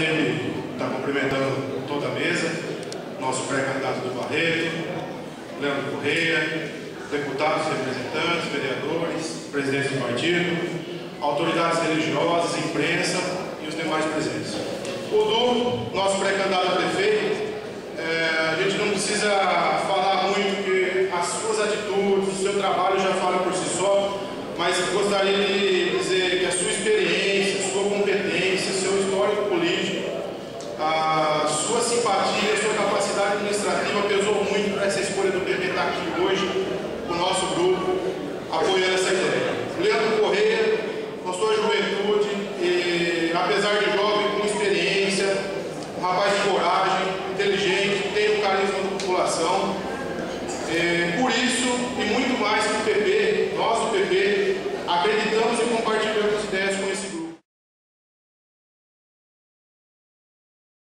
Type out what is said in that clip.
dele estar cumprimentando toda a mesa, nosso pré-candidato do Barreto, Leandro Correia, deputados, representantes, vereadores, presidentes do partido, autoridades religiosas, imprensa e os demais presentes. O Du, nosso pré-candidato a prefeito, a gente não precisa falar muito, porque as suas atitudes, o seu trabalho já fala por si só, mas gostaria de dizer que a sua experiência, a sua competência, seu histórico político, a sua simpatia, a sua capacidade administrativa pesou muito para essa escolha do PP estar aqui hoje, o nosso grupo, apoiando essa ideia.